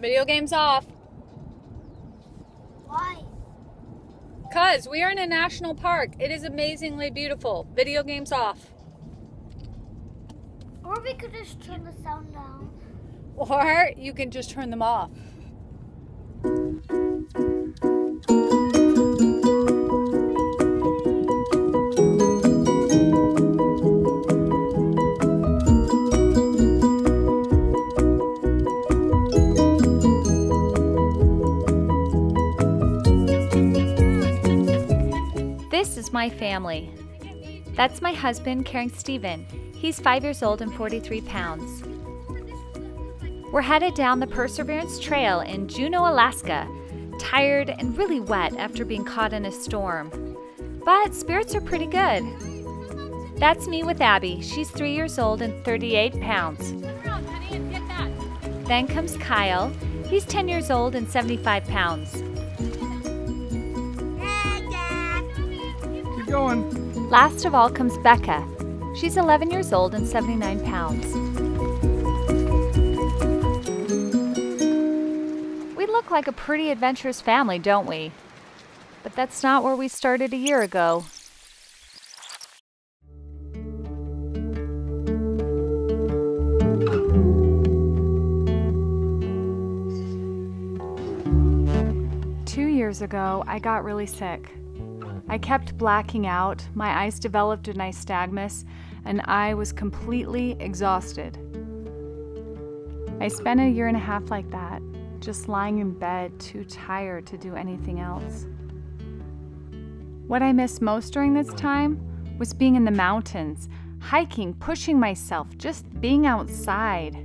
Video games off. Why? Because we are in a national park. It is amazingly beautiful. Video games off. Or we could just turn the sound down. Or you can just turn them off. This is my family. That's my husband, Caring Stephen. He's 5 years old and 43 pounds. We're headed down the Perseverance Trail in Juneau, Alaska, tired and really wet after being caught in a storm. But spirits are pretty good. That's me with Abby. She's 3 years old and 38 pounds. Then comes Kyle. He's 10 years old and 75 pounds. Going. Last of all comes Becca. She's 11 years old and 79 pounds. We look like a pretty adventurous family, don't we? But that's not where we started a year ago. Two years ago, I got really sick. I kept blacking out, my eyes developed a nystagmus, and I was completely exhausted. I spent a year and a half like that, just lying in bed, too tired to do anything else. What I missed most during this time was being in the mountains, hiking, pushing myself, just being outside.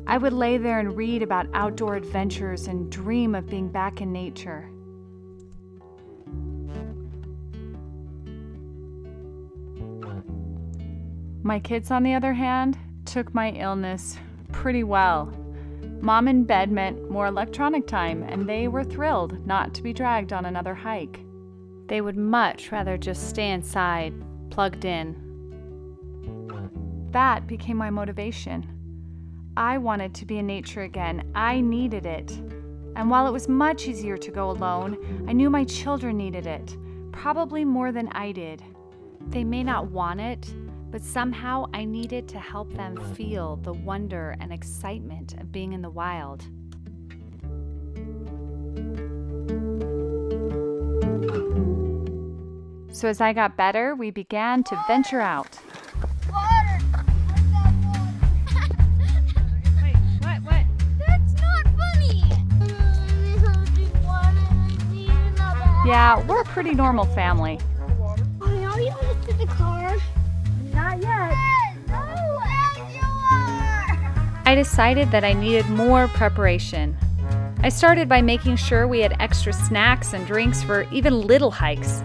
I would lay there and read about outdoor adventures and dream of being back in nature. My kids, on the other hand, took my illness pretty well. Mom in bed meant more electronic time, and they were thrilled not to be dragged on another hike. They would much rather just stay inside, plugged in. That became my motivation. I wanted to be in nature again. I needed it. And while it was much easier to go alone, I knew my children needed it, probably more than I did. They may not want it, but somehow I needed to help them feel the wonder and excitement of being in the wild. So as I got better, we began to venture out. Water! Wait, what? That's not funny! Yeah, we're a pretty normal family. Are you going to the car? Not yet. No, as you are! I decided that I needed more preparation. I started by making sure we had extra snacks and drinks for even little hikes.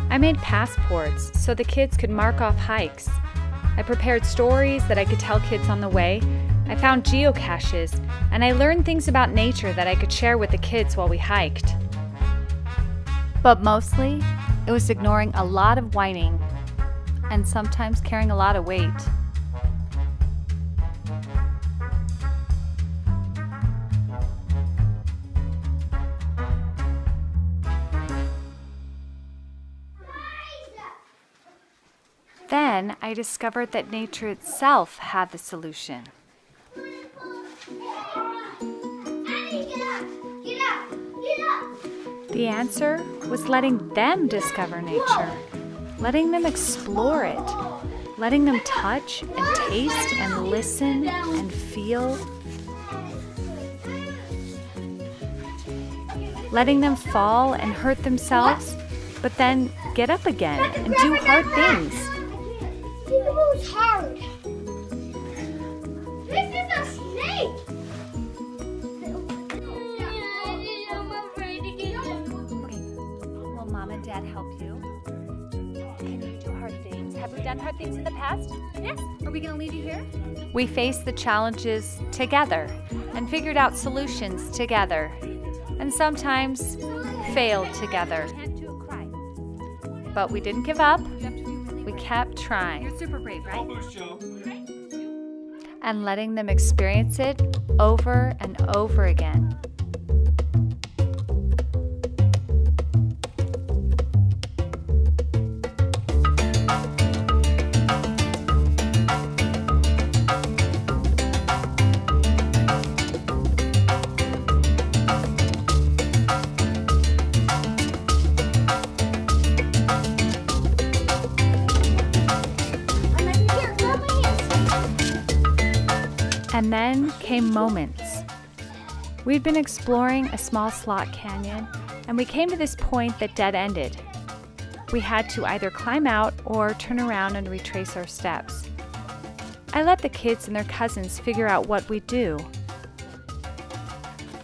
I made passports so the kids could mark off hikes. I prepared stories that I could tell kids on the way. I found geocaches, and I learned things about nature that I could share with the kids while we hiked. But mostly, it was ignoring a lot of whining and sometimes carrying a lot of weight. Then I discovered that nature itself had the solution. The answer was letting them discover nature, letting them explore it, letting them touch and taste and listen and feel, letting them fall and hurt themselves, but then get up again and do hard things. It moves hard. This is a snake. I'm afraid to get up. Okay, will Mom and Dad help you? Can you do hard things? Have we done hard things in the past? Yes. Are we going to leave you here? We faced the challenges together and figured out solutions together, and sometimes failed together. But we didn't give up. We kept trying. You're super brave, right? and letting them experience it over and over again. And then came moments. We'd been exploring a small slot canyon, and we came to this point that dead-ended. We had to either climb out or turn around and retrace our steps. I let the kids and their cousins figure out what we'd do.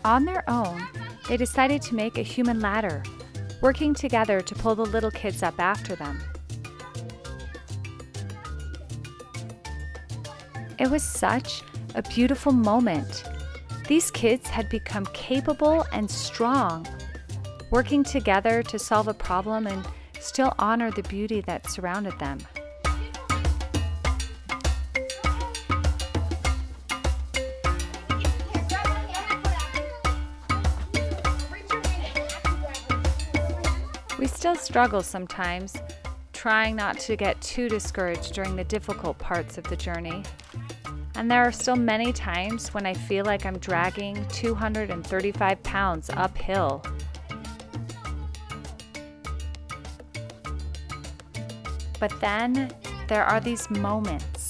On their own, they decided to make a human ladder, working together to pull the little kids up after them. It was such a beautiful moment. These kids had become capable and strong, working together to solve a problem and still honor the beauty that surrounded them. We still struggle sometimes, trying not to get too discouraged during the difficult parts of the journey. And there are still many times when I feel like I'm dragging 235 pounds uphill. But then there are these moments.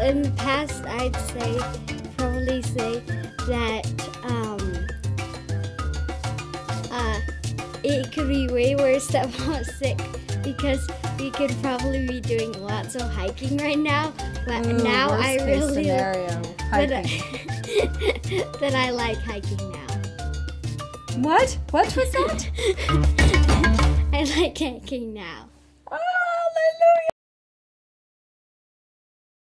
In the past, I'd probably say that it could be way worse that I was sick, because we could probably be doing lots of hiking right now. But now I really that I like hiking now. What? What was that? I like hiking now.